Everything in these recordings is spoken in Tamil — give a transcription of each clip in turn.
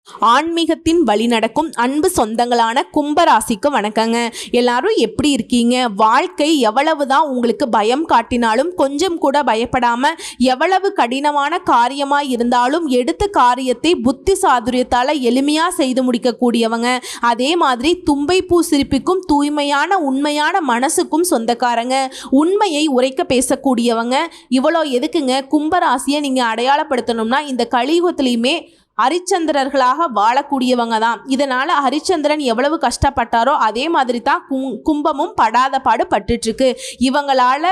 ஆன்மீகத்தின் வழி நடக்கும் அன்பு சொந்தங்களான கும்பராசிக்கு வணக்கங்க. எல்லாரும் எப்படி இருக்கீங்க? வாழ்க்கை எவ்வளவுதான் உங்களுக்கு பயம் காட்டினாலும் கொஞ்சம் கூட பயப்படாம, எவ்வளவு கடினமான காரியமாக இருந்தாலும் எடுத்த காரியத்தை புத்தி சாதுரியத்தால் எளிமையாக செய்து முடிக்கக்கூடியவங்க. அதே மாதிரி தும்பை பூ சிரிப்புக்கும் தூய்மையான உண்மையான மனசுக்கும் சொந்தக்காரங்க. உண்மையை உரைக்க பேசக்கூடியவங்க. இவ்வளோ எதுக்குங்க? கும்பராசியை நீங்கள் அடையாளப்படுத்தணும்னா இந்த கலியுகத்திலையுமே ஹரிச்சந்திரர்களாக வாழக்கூடியவங்க தான். இதனால் ஹரிச்சந்திரன் எவ்வளவு கஷ்டப்பட்டாரோ அதே மாதிரி தான் கும்பமும் படாத பாடு பட்டுட்ருக்கு. இவங்களால்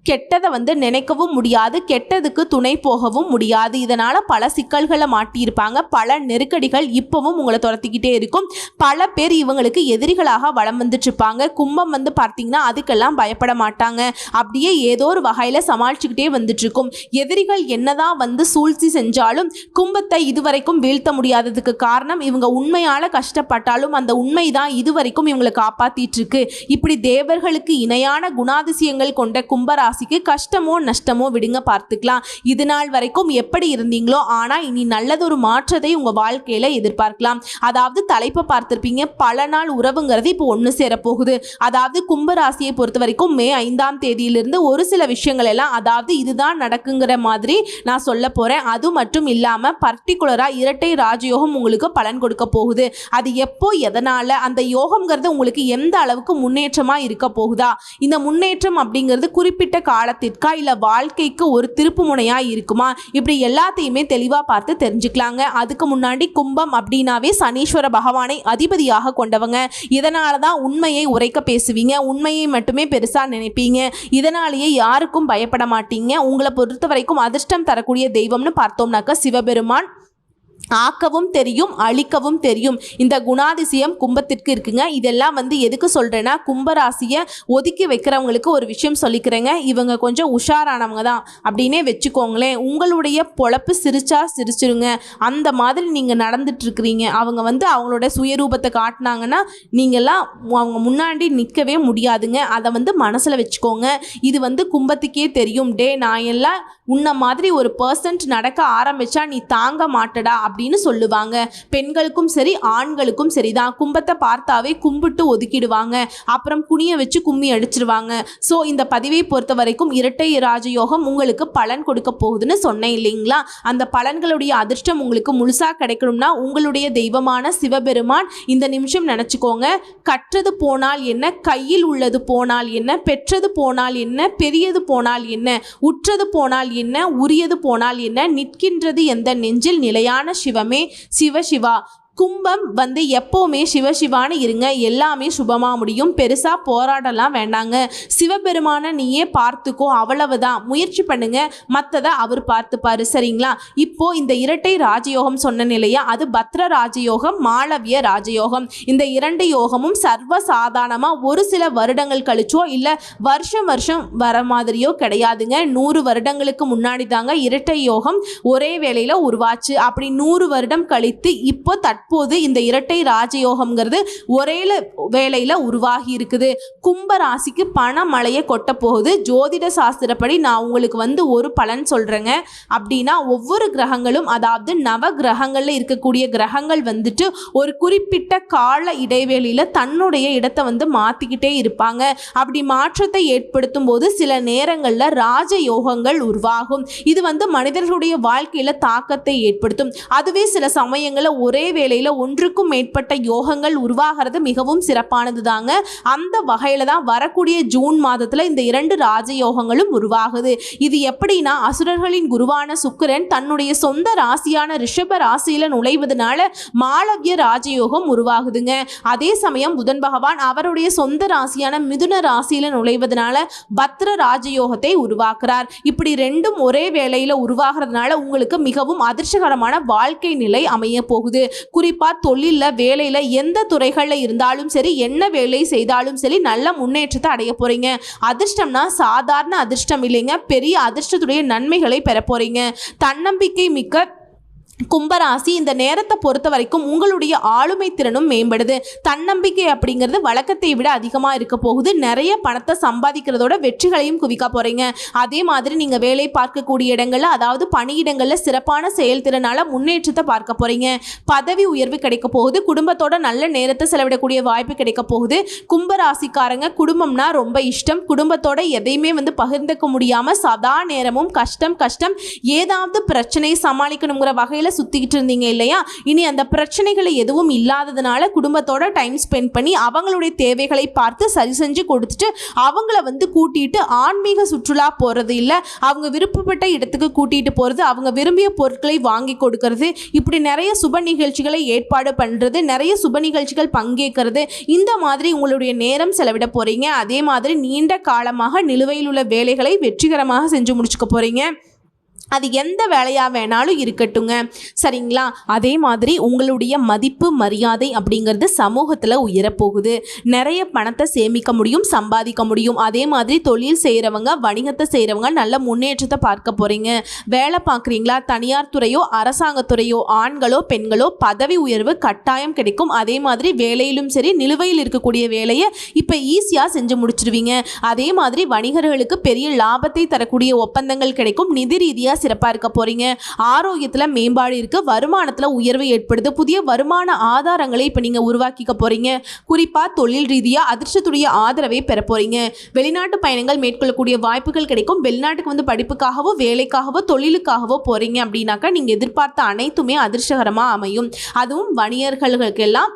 கெட்டதை நினைக்கவும் முடியாது, கெட்டதுக்கு துணை போகவும் முடியாது. இதனால் பல சிக்கல்களை மாட்டியிருப்பாங்க. பல நெருக்கடிகள் இப்போவும் உங்களை துரத்திக்கிட்டே இருக்கும். பல பேர் இவங்களுக்கு எதிரிகளாக வளம் வந்துட்டுருப்பாங்க. கும்பம் பார்த்தீங்கன்னா அதுக்கெல்லாம் பயப்பட மாட்டாங்க. அப்படியே ஏதோ ஒரு வகையில் சமாளிச்சுக்கிட்டே வந்துட்டுருக்கும். எதிரிகள் என்னதான் சூழ்ச்சி செஞ்சாலும் கும்பத்தை இதுவரைக்கும் வீழ்த்த முடியாததுக்கு காரணம் இவங்க உண்மையால் கஷ்டப்பட்டாலும் அந்த உண்மை தான் இதுவரைக்கும் இவங்களை காப்பாற்றிட்டு இருக்கு. இப்படி தேவர்களுக்கு இணையான குணாதிசயங்கள் கொண்ட கும்பராசி கஷ்டமோ நஷ்டமோ விடுங்க, பார்த்துக்கலாம். இது நாள் வரைக்கும் எப்படி இருந்தீங்களோ ஆனால் இனி நல்லதொரு மாற்றத்தை உங்க வாழ்க்கையில எதிர்பார்க்கலாம். அதாவது தலைப்பை பார்த்திருப்பீங்க, பல நாள் உறவுங்கிறது இப்போ ஒன்று சேரப்போகுது. அதாவது கும்பராசியை பொறுத்த வரைக்கும் மே 5ஆம் தேதியிலிருந்து ஒரு சில விஷயங்கள் எல்லாம் அதாவது இதுதான் நடக்குங்கிற மாதிரி நான் சொல்ல போறேன். அது மட்டும் இல்லாம பர்டிகுலரா இரட்டை ராஜயோகம் உங்களுக்கு பலன் கொடுக்க போகுது. அது எப்போ, எதனால, அந்த யோகம்ங்கிறது உங்களுக்கு எந்த அளவுக்கு முன்னேற்றமா இருக்க போகுதா, இந்த முன்னேற்றம் அப்படிங்கிறது குறிப்பிட்ட காலத்திற்கா இல்ல வாழ்க்கைக்கு ஒரு திருப்பு முனையா இருக்குமா, இப்படி எல்லாத்தையுமே தெளிவா பார்த்து தெரிஞ்சுக்கலாங்க. அதுக்கு முன்னாடி கும்பம் அப்படின்னாவே சனீஸ்வர பகவானை அதிபதியாக கொண்டவங்க. இதனால தான் உண்மையை உரைக்க பேசுவீங்க, உண்மையை மட்டுமே பெருசா நினைப்பீங்க. இதனாலேயே யாருக்கும் பயப்பட மாட்டீங்க. உங்களை பொறுத்த வரைக்கும் அதிர்ஷ்டம் தரக்கூடிய தெய்வம்னு பார்த்தோம்னாக்க சிவபெருமான். ஆக்கவும் தெரியும், அழிக்கவும் தெரியும். இந்த குணாதிசயம் கும்பத்திற்கு இருக்குங்க. இதெல்லாம் எதுக்கு சொல்கிறேன்னா, கும்பராசியை ஒதுக்கி வைக்கிறவங்களுக்கு ஒரு விஷயம் சொல்லிக்கிறேங்க. இவங்க கொஞ்சம் உஷாரானவங்க தான் அப்படின்னே வச்சுக்கோங்களேன். உங்களுடைய பொழப்பு சிரிச்சா சிரிச்சிருங்க, அந்த மாதிரி நீங்கள் நடந்துட்டுருக்கிறீங்க. அவங்க அவங்களோட சுயரூபத்தை காட்டினாங்கன்னா நீங்கள்லாம் அவங்க முன்னாடி நிற்கவே முடியாதுங்க. அதை மனசில் வச்சுக்கோங்க. இது கும்பத்துக்கே தெரியும். டே, நான் எல்லாம் உன்ன மாதிரி ஒரு பர்சன்ட் நடக்க ஆரம்பித்தா நீ தாங்க மாட்டடா அப்படின்னு சொல்லுவாங்க. பெண்களுக்கும் சரி ஆண்களுக்கும் சரிதான். கும்பத்தை பார்த்தாவே கும்பிட்டு ஒதுக்கிடுவாங்க. அப்புறம் குனிய வச்சு கும்மி அடிச்சிருவாங்க. ஸோ இந்த பதிவை பொறுத்த வரைக்கும் இரட்டை ராஜயோகம் உங்களுக்கு பலன் கொடுக்க போகுதுன்னு சொன்னேன் இல்லைங்களா? அந்த பலன்களுடைய அதிர்ஷ்டம் உங்களுக்கு முழுசாக கிடைக்கணும்னா உங்களுடைய தெய்வமான சிவபெருமான் இந்த நிமிஷம் நினச்சிக்கோங்க. கற்றது போனால் என்ன, கையில் உள்ளது போனால் என்ன, பெற்றது போனால் என்ன, பெரியது போனால் என்ன, உற்றது போனால் என்ன, உரியது போனால் என்ன, நிற்கின்றது எந்த நெஞ்சில் நிலையான சிவமே சிவசிவா. கும்பம் எப்போவுமே சிவசிவான்னு இருங்க, எல்லாமே சுபமாக முடியும். பெருசாக போராடலாம் வேண்டாங்க. சிவபெருமான நீயே பார்த்துக்கோ, அவ்வளவுதான். முயற்சி பண்ணுங்க, மற்றதை அவர் பார்த்துப்பாரு, சரிங்களா? இப்போ இந்த இரட்டை ராஜயோகம் சொன்ன நிலையா, அது பத்ர ராஜயோகம், மாளவிய ராஜயோகம். இந்த இரண்டு யோகமும் சர்வ சாதாரணமாக ஒரு சில வருடங்கள் கழிச்சோ இல்லை வருஷம் வர மாதிரியோ கிடையாதுங்க. 100 வருடங்களுக்கு முன்னாடி தாங்க இரட்டை யோகம் ஒரே வேளையில் உருவாச்சு. அப்படி 100 வருடம் கழித்து இப்போ தற்போது இந்த இரட்டை ராஜயோகம்ங்கிறது ஒரே வேளையில உருவாகி இருக்குது. கும்ப ராசிக்கு பண மழையை கொட்ட போகுது. ஜோதிட சாஸ்திரப்படி நான் உங்களுக்கு ஒரு பலன் சொல்றேங்க. அப்படின்னா ஒவ்வொரு கிரகங்களும், அதாவது நவ கிரகங்கள்ல இருக்கக்கூடிய கிரகங்கள் ஒரு குறிப்பிட்ட கால இடைவெளியில தன்னுடைய இடத்தை மாத்திக்கிட்டே இருப்பாங்க. அப்படி மாற்றத்தை ஏற்படுத்தும் போது சில நேரங்கள்ல ராஜயோகங்கள் உருவாகும். இது மனிதர்களுடைய வாழ்க்கையில தாக்கத்தை ஏற்படுத்தும். அதுவே சில சமயங்கள்ல ஒரே வேளையில ஒன்றுக்கும் மேற்பட்ட யோகங்கள் உருவாகிறது மிகவும் சிறப்பானது தாங்க. அந்த வகையில தான் வரக்கூடிய ஜூன் மாதத்துல இந்த 2 ராஜயோகங்களும் உருவாகுது. இது எப்படின்னா, அசுரர்களின் குருவான சுக்கிரன் தன்னுடைய சொந்த ராசியான ரிஷப ராசியில நுழைவதனால மாளவிய ராஜயோகம் உருவாகுதுங்க. அதே சமயம் புதன் பகவான் அவருடைய சொந்த ராசியான மிதுன ராசியில நுழைவதனால பத்ர ராஜயோகத்தை உருவாக்குறார். இப்படி ரெண்டும் ஒரே வேளையில உருவாகிறதுனால உங்களுக்கு மிகவும் அதிர்ஷ்டகரமான வாழ்க்கை நிலை அமைய போகுது. குறிப்பா தொழில்ல, வேலையில, எந்த துறைகள்ல இருந்தாலும் சரி, என்ன வேலை செய்தாலும் சரி, நல்ல முன்னேற்றத்தை அடைய போறீங்க. அதிர்ஷ்டம்னா சாதாரண அதிர்ஷ்டம் இல்லைங்க, பெரிய அதிர்ஷ்டத்துடைய நன்மைகளை பெற போறீங்க. தன்னம்பிக்கை மிக்க கும்பராசி இந்த நேரத்தை பொறுத்த வரைக்கும் உங்களுடைய ஆளுமை திறனும் மேம்படுது. தன்னம்பிக்கை அப்படிங்கிறது வழக்கத்தை விட அதிகமாக இருக்க போகுது. நிறைய பணத்தை சம்பாதிக்கிறதோட வெற்றிகளையும் குவிக்க போகிறீங்க. அதே மாதிரி நீங்கள் வேலை பார்க்கக்கூடிய இடங்களில், அதாவது பணியிடங்களில் சிறப்பான செயல்திறனால் முன்னேற்றத்தை பார்க்க போகிறீங்க. பதவி உயர்வு கிடைக்க போகுது. குடும்பத்தோட நல்ல நேரத்தை செலவிடக்கூடிய வாய்ப்பு கிடைக்க போகுது. கும்பராசிக்காரங்க குடும்பம்னா ரொம்ப இஷ்டம். குடும்பத்தோட எதையுமே பகிர்ந்துக்க முடியாமல் சதா நேரமும் கஷ்டம் கஷ்டம் ஏதாவது பிரச்சனை சமாளிக்கணுங்கிற வகையில் சுத்திக்கிட்டு இருந்தீங்க இல்லையா? இனி அந்த பிரச்சனைகளை எதுவும் இல்லாததுனால குடும்பத்தோட டைம் ஸ்பெண்ட் பண்ணி அவங்களுடைய தேவைகளை பார்த்து சரி செஞ்சு கொடுத்துட்டு அவங்கள கூட்டிட்டு ஆன்மீக சுற்றுலா போறது இல்லை, அவங்க விருப்பப்பட்ட இடத்துக்கு கூட்டிட்டு போறது, அவங்க விரும்பிய பொருட்களை வாங்கி கொடுக்கறது, இப்படி நிறைய சுப நிகழ்ச்சிகளை ஏற்பாடு பண்றது, நிறைய சுப நிகழ்ச்சிகள் பங்கேற்கிறது, இந்த மாதிரி உங்களுடைய நேரம் செலவிட போறீங்க. அதே மாதிரி நீண்ட காலமாக நிலுவையில் உள்ள வேலைகளை வெற்றிகரமாக செஞ்சு முடிச்சுக்க போறீங்க. அது எந்த வேலையாக வேணாலும் இருக்கட்டுங்க, சரிங்களா? அதே மாதிரி உங்களுடைய மதிப்பு மரியாதை அப்படிங்கிறது சமூகத்தில் உயரப்போகுது. நிறைய பணத்தை சேமிக்க முடியும், சம்பாதிக்க முடியும். அதே மாதிரி தொழில் செய்கிறவங்க, வணிகத்தை செய்கிறவங்க நல்ல முன்னேற்றத்தை பார்க்க போகிறீங்க. வேலை பார்க்குறீங்களா? தனியார் துறையோ அரசாங்கத்துறையோ, ஆண்களோ பெண்களோ பதவி உயர்வு கட்டாயம் கிடைக்கும். அதே மாதிரி வேலையிலும் சரி, நிலுவையில் இருக்கக்கூடிய வேலையை இப்போ ஈஸியாக செஞ்சு முடிச்சிருவீங்க. அதே மாதிரி வணிகர்களுக்கு பெரிய லாபத்தை தரக்கூடிய ஒப்பந்தங்கள் கிடைக்கும். நிதி ரீதியாக சிறப்பாக இருக்க போறீங்க. ஆரோக்கியத்தில் மேம்பாடு இருக்கு. வருமானத்தில் உயர்வு ஏற்படுது. புதிய வருமான ஆதாரங்களை இப்போ நீங்கள் உருவாக்கிக்க போறீங்க. குறிப்பாக தொழில் ரீதியாக அதிர்ஷ்டத்துடைய ஆதரவை பெற போறீங்க. வெளிநாட்டு பயணங்கள் மேற்கொள்ளக்கூடிய வாய்ப்புகள் கிடைக்கும். வெளிநாட்டுக்கு படிப்புக்காகவோ வேலைக்காகவோ தொழிலுக்காகவோ போறீங்க அப்படின்னாக்கா நீங்கள் எதிர்பார்த்த அனைத்துமே அதிர்ஷ்டகரமாக அமையும். அதுவும் வணிகர்களுக்கெல்லாம்,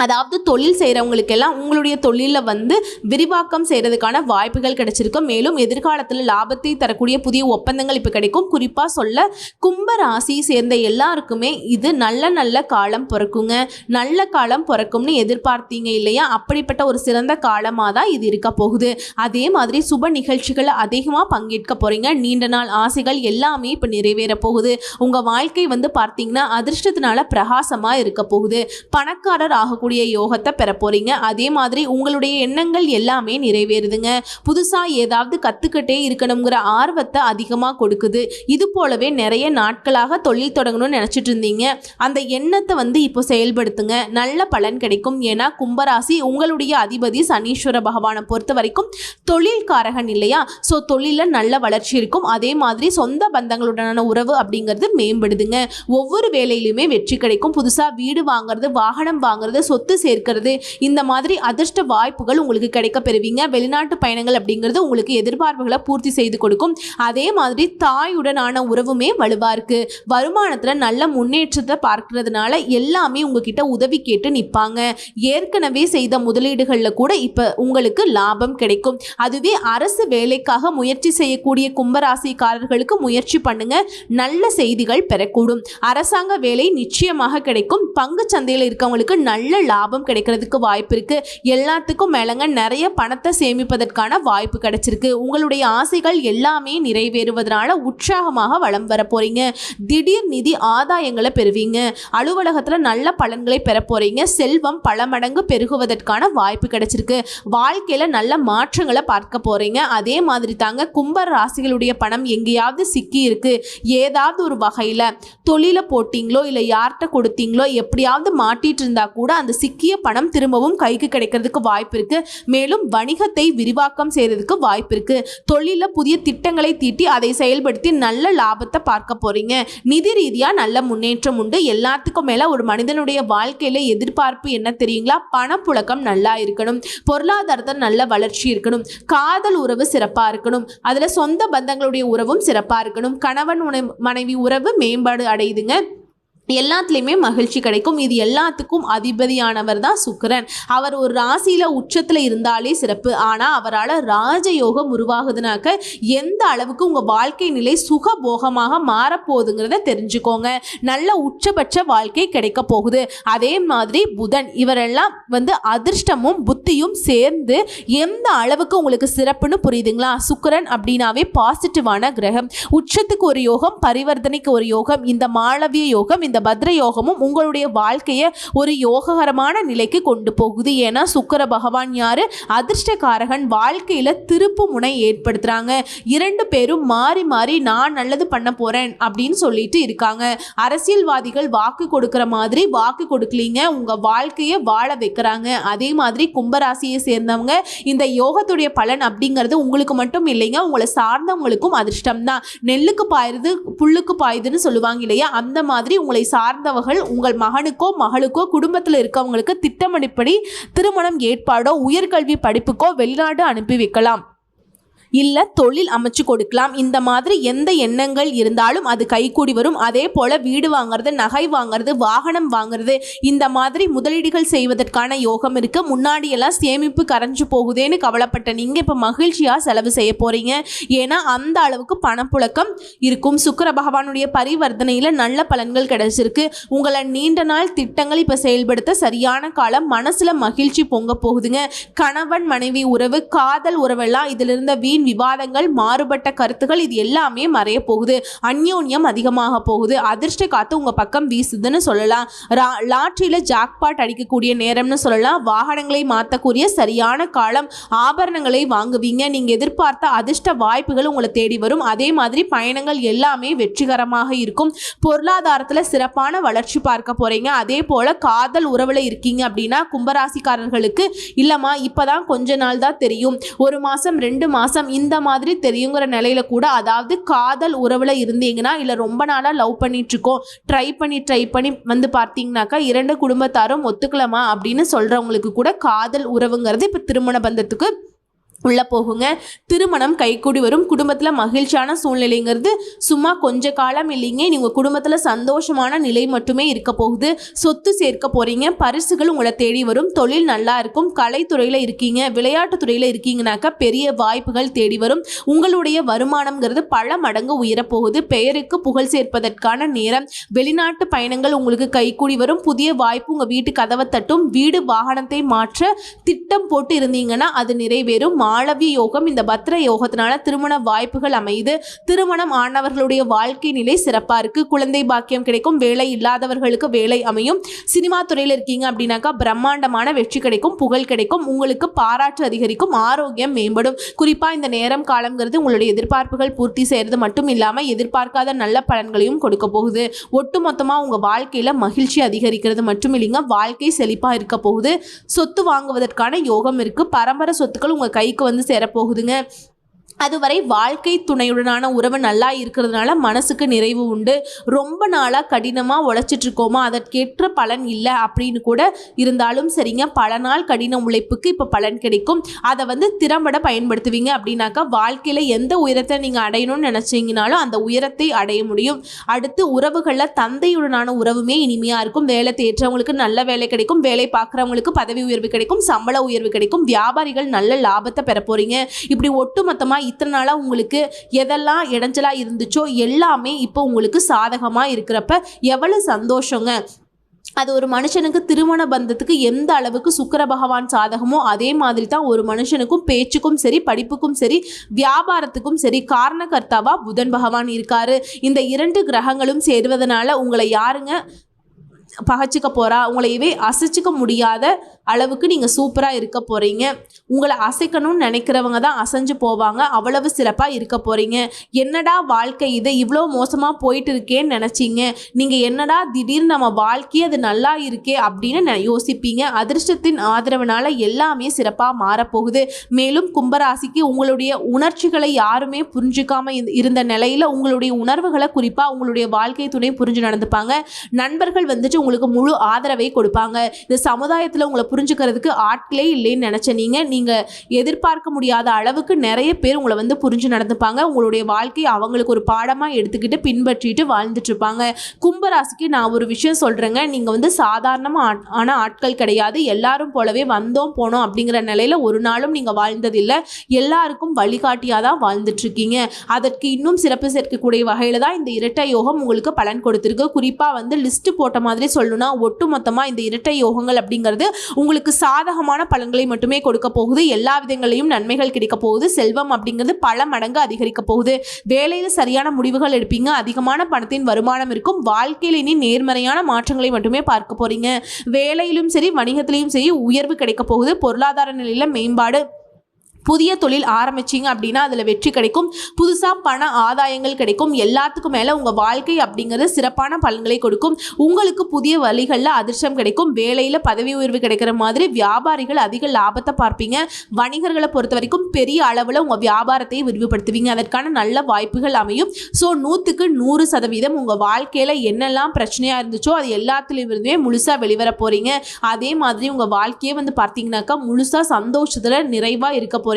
அதாவது தொழில் செய்கிறவங்களுக்கெல்லாம் உங்களுடைய தொழிலில் விரிவாக்கம் செய்கிறதுக்கான வாய்ப்புகள் கிடைச்சிருக்கு. மேலும் எதிர்காலத்தில் லாபத்தை தரக்கூடிய புதிய ஒப்பந்தங்கள் இப்போ கிடைக்கும். குறிப்பாக சொல்ல கும்ப ராசியை சேர்ந்த எல்லாருக்குமே இது நல்ல நல்ல காலம் பிறக்குங்க. நல்ல காலம் பிறக்கும்னு எதிர்பார்த்தீங்க இல்லையா? அப்படிப்பட்ட ஒரு சிறந்த காலமாக தான் இது இருக்க போகுது. அதே மாதிரி சுப நிகழ்ச்சிகளை அதிகமாக பங்கேற்க போகிறீங்க. நீண்ட நாள் ஆசைகள் எல்லாமே இப்போ நிறைவேற போகுது. உங்கள் வாழ்க்கை பார்த்தீங்கன்னா அதிர்ஷ்டத்தினால பிரகாசமாக இருக்க போகுது. பணக்காரர் ஆக யோகத்தை பெற போறீங்க. அதே மாதிரி உங்களுடைய எண்ணங்கள் எல்லாமே நிறைவேறுதுங்க. புதுசா ஏதாவது கத்துக்கிட்டே இருக்கணுங்கிற ஆர்வத்தை அதிகமா கொடுக்குது. இது போலவே நிறைய நாட்களாக தொழில் தொடங்கணும்னு நினைச்சிட்டு இருந்தீங்க. அந்த எண்ணத்தை இப்போ செயல்படுத்துங்க. நல்ல பலன் கிடைக்கும். ஏன்னா கும்பராசி உங்களுடைய அதிபதி சனீஸ்வர பகவானை பொறுத்த வரைக்கும் தொழில்காரகன் இல்லையா? ஸோ தொழில நல்ல வளர்ச்சி இருக்கும். அதே மாதிரி சொந்த பந்தங்களுடனான உறவு அப்படிங்கிறது மேம்படுதுங்க. ஒவ்வொரு வேலையிலுமே வெற்றி கிடைக்கும். புதுசா வீடு வாங்குறது, வாகனம் வாங்குறது, சொத்து சேர்க்கிறது, இந்த மாதிரி அதிர்ஷ்ட வாய்ப்புகள் உங்களுக்கு கிடைக்க பெறுவீங்க. வெளிநாட்டு பயணங்கள் அப்படிங்கிறது உங்களுக்கு எதிர்பார்ப்புகளை பூர்த்தி செய்து கொடுக்கும். அதே மாதிரி தாயுடனான உறவுமே வலுவா இருக்கு. வருமானத்துல நல்ல முன்னேற்றத்தை பார்க்கறதுனால எல்லாமே உங்ககிட்ட உதவி கேட்டு நிற்பாங்க. ஏற்கனவே செய்த முதலீடுகள்ல கூட இப்ப உங்களுக்கு லாபம் கிடைக்கும். அதுவே அரசு வேலைக்காக முயற்சி செய்யக்கூடிய கும்பராசிக்காரர்களுக்கு முயற்சி பண்ணுங்க. நல்ல செய்திகள் பெறக்கூடும். அரசாங்க வேலை நிச்சயமாக கிடைக்கும். பங்கு சந்தையில் இருக்கவங்களுக்கு நல்ல லாபம் கிடைக்கிறதுக்கு வாய்ப்பு இருக்கு. எல்லாத்துக்கும் மேலங்க நிறைய பணத்தை சேமிப்பதற்கான வாய்ப்பு கிடைச்சிருக்கு. உங்களுடைய ஆசைகள் எல்லாமே நிறைவேறுவதனால உற்சாகமாக வளம் வர போறீங்க. திடீர் நிதி ஆதாயங்களை பெறுவீங்க. அலுவலகத்துல நல்ல பலன்களை பெற போறீங்க. செல்வம் பல மடங்கு பெருகுவதற்கான வாய்ப்பு கிடைச்சிருக்கு. வாழ்க்கையில நல்ல மாற்றங்களை பார்க்க போறீங்க. அதே மாதிரி தாங்க கும்ப ராசிகளுடைய பணம் எங்கேயாவது சிக்கி இருக்கு, ஏதாவது ஒரு வகையில தொழில போட்டீங்களோ இல்ல யார்கிட்ட கொடுத்தீங்களோ எப்படியாவது மாட்டிட்டு இருந்தா கூட அந்த சிக்கிய பணம் திரும்பவும் கைக்கு கிடைக்கிறதுக்கு வாய்ப்பு இருக்கு. மேலும் வணிகத்தை விரிவாக்கம் செய்யறதுக்கு வாய்ப்பு இருக்கு. தொழில புதிய திட்டங்களை தீட்டி அதை செயல்படுத்தி நல்ல லாபத்தை பார்க்க போறீங்க. நிதி ரீதியா நல்ல முன்னேற்றம் உண்டு. எல்லாத்துக்கும் மேல ஒரு மனிதனுடைய வாழ்க்கையில எதிர்பார்ப்பு என்ன தெரியுங்களா? பணப்புழக்கம் நல்லா இருக்கணும், பொருளாதாரத்தில் நல்ல வளர்ச்சி இருக்கணும், காதல் உறவு சிறப்பா இருக்கணும், அதுல சொந்த பந்தங்களுடைய உறவும் சிறப்பா இருக்கணும், கணவன் மனைவி உறவு மேம்பாடு அடையுதுங்க. எல்லாத்துலேயுமே மகிழ்ச்சி கிடைக்கும். இது எல்லாத்துக்கும் அதிபதியானவர் தான் சுக்கிரன். அவர் ஒரு ராசியில் உச்சத்தில் இருந்தாலே சிறப்பு. ஆனால் அவரால் ராஜயோகம் உருவாகுதுனாக்க எந்த அளவுக்கு உங்கள் வாழ்க்கை நிலை சுகபோகமாக மாறப்போகுதுங்கிறத தெரிஞ்சுக்கோங்க. நல்ல உச்சபட்ச வாழ்க்கை கிடைக்க போகுது. அதே மாதிரி புதன், இவரெல்லாம் அதிர்ஷ்டமும் புத்தியும் சேர்ந்து எந்த அளவுக்கு உங்களுக்கு சிறப்புன்னு புரியுதுங்களா? சுக்கிரன் அப்படின்னாவே பாசிட்டிவான கிரகம். உச்சத்துக்கு ஒரு யோகம், பரிவர்த்தனைக்கு ஒரு யோகம், இந்த மாளவிய யோகம், இந்த இந்த பத்ர யோகமும் உங்களுடைய வாழ்க்கையை ஒரு யோககரமான நிலைக்கு கொண்டு போகுது. ஏன்னா சுக்கிர பகவான் யாரு? அதிர்ஷ்டகாரகன். வாழ்க்கையில திருப்பு முனை ஏற்படுத்துறாங்க. இரண்டு பேரும் மாறி மாறி நான் நல்லது பண்ண போறேன் அப்படின்னு சொல்லிட்டு இருக்காங்க. அரசியல்வாதிகள் வாக்கு கொடுக்கிற மாதிரி வாக்கு கொடுக்கலீங்க, உங்க வாழ்க்கையை வாழ வைக்கிறாங்க. அதே மாதிரி கும்பராசியை சேர்ந்தவங்க இந்த யோகத்துடைய பலன் அப்படிங்கிறது உங்களுக்கு மட்டும் இல்லைங்க, உங்களை சார்ந்தவங்களுக்கும் அதிர்ஷ்டம் தான். நெல்லுக்கு பாயுது புல்லுக்கு பாயுதுன்னு சொல்லுவாங்க இல்லையா, அந்த மாதிரி உங்களை சார்ந்தவர்கள் உங்கள் மகனுக்கோ மகளுக்கோ குடும்பத்தில் இருக்கவங்களுக்கு திட்டமிடப்படி திருமணம் ஏற்பாடோ உயர்கல்வி படிப்புக்கோ வெளிநாடு அனுப்பி வைக்கலாம், இல்லை தொழில் அமைச்சு கொடுக்கலாம். இந்த மாதிரி எந்த எண்ணங்கள் இருந்தாலும் அது கைகூடி வரும். அதே போல் வீடு வாங்குறது, நகை வாங்குறது, வாகனம் வாங்குறது, இந்த மாதிரி முதலீடுகள் செய்வதற்கான யோகம் இருக்குது. முன்னாடியெல்லாம் சேமிப்பு கரைஞ்சு போகுதேன்னு கவலைப்பட்ட நீங்கள் இப்போ மகிழ்ச்சியாக செலவு செய்ய போகிறீங்க. ஏன்னா அந்த அளவுக்கு பணப்புழக்கம் இருக்கும். சுக்கிர பகவானுடைய பரிவர்த்தனையில் நல்ல பலன்கள் கிடைச்சிருக்கு. உங்களை நீண்ட நாள் திட்டங்கள் இப்போ செயல்படுத்த சரியான காலம். மனசில் மகிழ்ச்சி பொங்க போகுதுங்க. கணவன் மனைவி உறவு, காதல் உறவெல்லாம் இதில் இருந்த வீண் விவாதங்கள், மாறுபட்ட கருத்துகள், இது எல்லாமே மறைய போகுது. அந்யோன்யம் அதிகமாக போகுது. அதிர்ஷ்ட காத்து உங்க பக்கம் வீசுதுன்னு சொல்லலாம். லாட்டரியில ஜாக்பாட் அடிக்கக்கூடிய நேரம்னு சொல்லலாம். வாகனங்களை மாற்றக்கூடிய சரியான காலம். ஆபரணங்களை வாங்குவீங்க. நீங்க எதிர்பார்த்த அதிர்ஷ்ட வாய்ப்புகள் உங்களை தேடி வரும். அதே மாதிரி பயணங்கள் எல்லாமே வெற்றிகரமாக இருக்கும். பொருளாதாரத்துல சிறப்பான வளர்ச்சி பார்க்க போறீங்க. அதே போல காதல் உறவுல இருக்கீங்க அப்படின்னா கும்பராசிக்காரர்களுக்கு இல்லம்மா இப்பதான் கொஞ்ச நாள் தான் தெரியும், ஒரு மாசம் 2 மாசம் இந்த மாதிரி தெரியுங்கிற நிலையில கூட, அதாவது காதல் உறவுல இருந்தீங்கன்னா இல்ல ரொம்ப நாளா லவ் பண்ணிட்டு இருக்கோம், ட்ரை பண்ணி வந்து பார்த்தீங்கன்னாக்கா 2 குடும்பத்தாரும் ஒத்துக்கலாமா அப்படின்னு சொல்றவங்களுக்கு கூட காதல் உறவுங்கிறது இப்ப திருமண பந்தத்துக்கு உள்ள போகுங்க. திருமணம் கைகூடி வரும். குடும்பத்தில் மகிழ்ச்சியான சூழ்நிலைங்கிறது சும்மா கொஞ்ச காலம் இல்லைங்க. நீங்கள் குடும்பத்தில் சந்தோஷமான நிலை மட்டுமே இருக்க போகுது. சொத்து சேர்க்க போறீங்க. பரிசுகள் உங்களை தேடி வரும். தொழில் நல்லா இருக்கும். கலைத்துறையில் இருக்கீங்க, விளையாட்டு துறையில் இருக்கீங்கனாக்கா பெரிய வாய்ப்புகள் தேடி வரும். உங்களுடைய வருமானம்ங்கிறது பல மடங்கு உயரப்போகுது. பெயருக்கு புகழ் சேர்ப்பதற்கான நேரம். வெளிநாட்டு பயணங்கள் உங்களுக்கு கைகூடி வரும். புதிய வாய்ப்பு உங்கள் வீட்டு கதவை தட்டும். வீடு வாகனத்தை மாற்ற திட்டம் போட்டு இருந்தீங்கன்னா அது நிறைவேறும். மாளவிய யோகம், இந்த பத்ர யோகத்தினால திருமண வாய்ப்புகள் அமையுது. திருமணம் ஆனவர்களுடைய வாழ்க்கை நிலை சிறப்பா இருக்கு. குழந்தை பாக்கியம் கிடைக்கும். வேலை இல்லாதவர்களுக்கு வேலை அமையும். சினிமா துறையில் இருக்கீங்க அப்படின்னாக்கா பிரம்மாண்டமான வெற்றி கிடைக்கும். புகழ் கிடைக்கும். உங்களுக்கு பாராட்டு அதிகரிக்கும். ஆரோக்கியம் மேம்படும். குறிப்பா இந்த நேரம் காலம்ங்கிறது உங்களுடைய எதிர்பார்ப்புகள் பூர்த்தி செய்யறது மட்டும் இல்லாம எதிர்பார்க்காத நல்ல பலன்களையும் கொடுக்க போகுது. ஒட்டு மொத்தமா உங்க வாழ்க்கையில மகிழ்ச்சி அதிகரிக்கிறது மட்டும் இல்லைங்க, வாழ்க்கை செழிப்பா இருக்க போகுது. சொத்து வாங்குவதற்கான யோகம் இருக்கு. பரம்பரை சொத்துக்கள் உங்க கைக்கு வந்து சேரப்போகுதுங்க. அதுவரை வாழ்க்கை துணையுடனான உறவு நல்லா இருக்கிறதுனால மனசுக்கு நிறைவு உண்டு. ரொம்ப நாளாக கடினமாக உழைச்சிட்டு இருக்கோமா, அதற்கேற்ற பலன் இல்லை அப்படின்னு கூட இருந்தாலும் சரிங்க, பல நாள் கடின உழைப்புக்கு இப்போ பலன் கிடைக்கும். அதை வந்து திறம்பட பயன்படுத்துவீங்க அப்படின்னாக்கா வாழ்க்கையில் எந்த உயரத்தை நீங்கள் அடையணும்னு நினச்சிங்கனாலும் அந்த உயரத்தை அடைய முடியும். அடுத்து உறவுகளில் தந்தையுடனான உறவுமே இனிமையாக இருக்கும். வேலை தேற்றவங்களுக்கு நல்ல வேலை கிடைக்கும். வேலை பார்க்குறவங்களுக்கு பதவி உயர்வு கிடைக்கும். சம்பள உயர்வு கிடைக்கும். வியாபாரிகள் நல்ல லாபத்தை பெற போகிறீங்க. இப்படி ஒட்டுமொத்தமாக இத்தனை நாளாக உங்களுக்கு எதெல்லாம் இடைஞ்சலாக இருந்துச்சோ எல்லாமே இப்போ உங்களுக்கு சாதகமாக இருக்கிறப்ப எவ்வளவு சந்தோஷங்க. அது ஒரு மனுஷனுக்கு திருமண பந்தத்துக்கு எந்த அளவுக்கு சுக்கிர பகவான் சாதகமோ அதே மாதிரி தான் ஒரு மனுஷனுக்கும் பேச்சுக்கும் சரி, படிப்புக்கும் சரி, வியாபாரத்துக்கும் சரி காரணகர்த்தாவா புதன் பகவான் இருக்காரு. இந்த 2 கிரகங்களும் சேர்வதனால உங்களை யாருங்க பகச்சிக்க போகிறா? உங்களையவே அசைச்சிக்க முடியாத அளவுக்கு நீங்கள் சூப்பராக இருக்க போகிறீங்க. உங்களை அசைக்கணும்னு நினைக்கிறவங்க தான் அசைஞ்சு போவாங்க. அவ்வளவு சிறப்பாக இருக்க போகிறீங்க. என்னடா வாழ்க்கை இது இவ்வளோ மோசமாக போயிட்டு இருக்கேன்னு நினச்சிங்க. நீங்கள் என்னடா திடீர்னு நம்ம வாழ்க்கையே அது நல்லா இருக்கே அப்படின்னு யோசிப்பீங்க. அதிர்ஷ்டத்தின் ஆதரவுனால எல்லாமே சிறப்பாக மாறப்போகுது. மேலும் கும்பராசிக்கு உங்களுடைய உணர்ச்சிகளை யாருமே புரிஞ்சுக்காம இருந்த நிலையில் உங்களுடைய உணர்வுகளை குறிப்பாக உங்களுடைய வாழ்க்கை துணை புரிஞ்சு நடந்துப்பாங்க. நண்பர்கள் வந்துட்டு உங்களுக்கு முழு ஆதரவை கொடுப்பாங்க. இந்த சமுதாயத்தில் உங்களை புரிஞ்சுக்கிறதுக்கு ஆட்களே இல்லைன்னு நினைச்ச நீங்க எதிர்பார்க்க முடியாத அளவுக்கு நிறைய பேர் உங்களை வந்து புரிஞ்சு நடந்துப்பாங்க. உங்களுடைய வாழ்க்கையை அவங்களுக்கு ஒரு பாடமா எடுத்துக்கிட்டு பின்பற்றிட்டு வாழ்ந்துட்டு இருப்பாங்க. கும்பராசிக்கு நான் ஒரு விஷயம் சொல்றேங்க, நீங்க வந்து சாதாரணமான ஆட்கள் கிடையாது. எல்லாரும் போலவே வந்தோம் போனோம் அப்படிங்கிற நிலையில ஒரு நாளும் நீங்க வாழ்ந்ததில்லை. எல்லாருக்கும் வழிகாட்டியா தான் வாழ்ந்துட்டு இருக்கீங்க. அதற்கு இன்னும் சிறப்பு சேர்க்கக்கூடிய வகையில தான் இந்த இரட்டை யோகம் உங்களுக்கு பலன் கொடுத்திருக்கு. குறிப்பா வந்து லிஸ்ட் போட்ட மாதிரி சொல்லணும்னா ஒட்டுமொத்தமா இந்த இரட்டை யோகங்கள் அப்படிங்கிறது உங்களுக்கு சாதகமான பலன்களை மட்டுமே கொடுக்க போகுது. எல்லா விதங்களையும் நன்மைகள் கிடைக்க போகுது. செல்வம் அப்படிங்கிறது பல மடங்கு அதிகரிக்க போகுது. வேலையில் சரியான முடிவுகள் எடுப்பீங்க. அதிகமான பணத்தின் வருமானம் இருக்கும். வாழ்க்கையில் இனி நேர்மறையான மாற்றங்களை மட்டுமே பார்க்க போறீங்க. வேலையிலும் சரி வணிகத்திலையும் சரி உயர்வு கிடைக்க போகுது. பொருளாதார நிலையில மேம்பாடு. புதிய தொழில் ஆரம்பிச்சிங்க அப்படின்னா அதில் வெற்றி கிடைக்கும். புதுசாக பண ஆதாயங்கள் கிடைக்கும். எல்லாத்துக்கும் மேலே உங்கள் வாழ்க்கை அப்படிங்கிறது சிறப்பான பலன்களை கொடுக்கும். உங்களுக்கு புதிய வழிகளில் அதிர்ஷ்டம் கிடைக்கும். வேலையில் பதவி உயர்வு கிடைக்கிற மாதிரி வியாபாரிகள் அதிக லாபத்தை பார்ப்பீங்க. வணிகர்களை பொறுத்த வரைக்கும் பெரிய அளவில் உங்கள் வியாபாரத்தை விரிவுபடுத்துவீங்க. அதற்கான நல்ல வாய்ப்புகள் அமையும். ஸோ 100க்கு 100% உங்கள் வாழ்க்கையில் என்னெல்லாம் பிரச்சனையாக இருந்துச்சோ அது எல்லாத்துலேயுமே முழுசாக வெளிவர போகிறீங்க. அதே மாதிரி உங்கள் வாழ்க்கையே பார்த்தீங்கன்னாக்கா முழுசாக சந்தோஷத்தில் நிறைவாக இருக்க போகிறீங்க.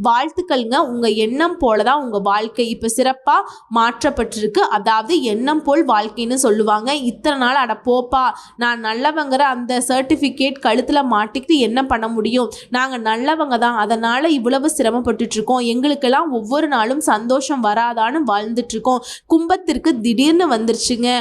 வாழ்த்துக்கள்ங்க. உங்க எண்ணம் போலதான் உங்க வாழ்க்கை இப்ப சிறப்பா மாற்றப்பட்டிருக்கு. அதாவது எண்ணம் போல் வாழ்க்கைன்னு சொல்லுவாங்க. இத்தனை நாள் அட போப்பா நான் நல்லவங்கிற அந்த சர்டிபிகேட் கழுத்துல மாட்டிக்கிட்டு என்ன பண்ண முடியும், நாங்க நல்லவங்க தான், அதனால இவ்வளவு சிரமப்பட்டுட்டு இருக்கோம், எங்களுக்கெல்லாம் ஒவ்வொரு நாளும் சந்தோஷம் வராதான்னு வாழ்ந்துட்டு இருக்கோம். கும்பத்திற்கு திடீர்னு வந்துருச்சுங்க,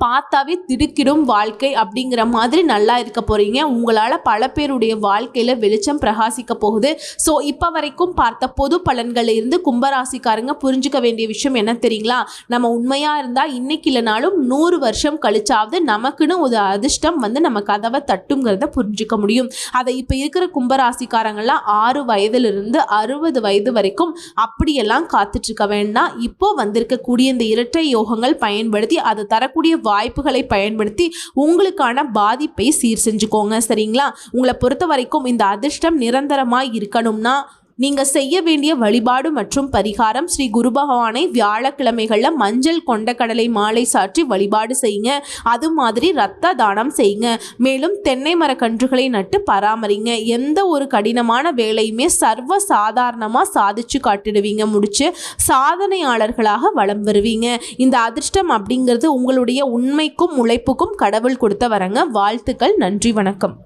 பார்த்தாவே திடுக்கிடும் வாழ்க்கை அப்படிங்கிற மாதிரி நல்லா இருக்க போறீங்க. உங்களால் பல பேருடைய வாழ்க்கையில் வெளிச்சம் பிரகாசிக்க போகுது. ஸோ இப்போ வரைக்கும் பார்த்த பொது பலன்களில் இருந்து கும்பராசிக்காரங்க புரிஞ்சுக்க வேண்டிய விஷயம் என்ன தெரியுங்களா? நம்ம உண்மையாக இருந்தால் இன்னைக்கு இல்லைனாலும் 100 வருஷம் கழிச்சாவது நமக்குன்னு ஒரு அதிர்ஷ்டம் நம்ம கதவை தட்டுங்கிறத புரிஞ்சுக்க முடியும். அதை இப்போ இருக்கிற கும்பராசிக்காரங்களாம் 6 வயதிலிருந்து 60 வயது வரைக்கும் அப்படியெல்லாம் காத்துட்ருக்க வேண்டாம். இப்போ வந்திருக்கக்கூடிய இந்த இரட்டை யோகங்கள் பயன்படுத்தி அதை தரக்கூடிய வாய்ப்புகளை பயன்படுத்தி உங்களுக்கான பாதிப்பை சீர் செஞ்சுக்கோங்க. சரிங்களா? உங்களை பொறுத்த வரைக்கும் இந்த அதிர்ஷ்டம் நிரந்தரமாக இருக்கணும்னா நீங்கள் செய்ய வேண்டிய வழிபாடு மற்றும் பரிகாரம், ஸ்ரீ குரு பகவானை வியாழக்கிழமைகளில் மஞ்சள் கொண்ட கடலை மாலை சாற்றி வழிபாடு செய்யுங்க. அது மாதிரி ரத்த தானம் செய்யுங்க. மேலும் தென்னை மர கன்றுகளை நட்டு பராமரிங்க. எந்த ஒரு கடினமான வேலையுமே சர்வ சாதாரணமாக சாதிச்சு காட்டிடுவீங்க. முடிச்சு சாதனையாளர்களாக வலம் வருவீங்க. இந்த அதிர்ஷ்டம் அப்படிங்கிறது உங்களுடைய உண்மைக்கும் உழைப்புக்கும் கடவுள் கொடுத்த வரங்க. வாழ்த்துக்கள். நன்றி, வணக்கம்.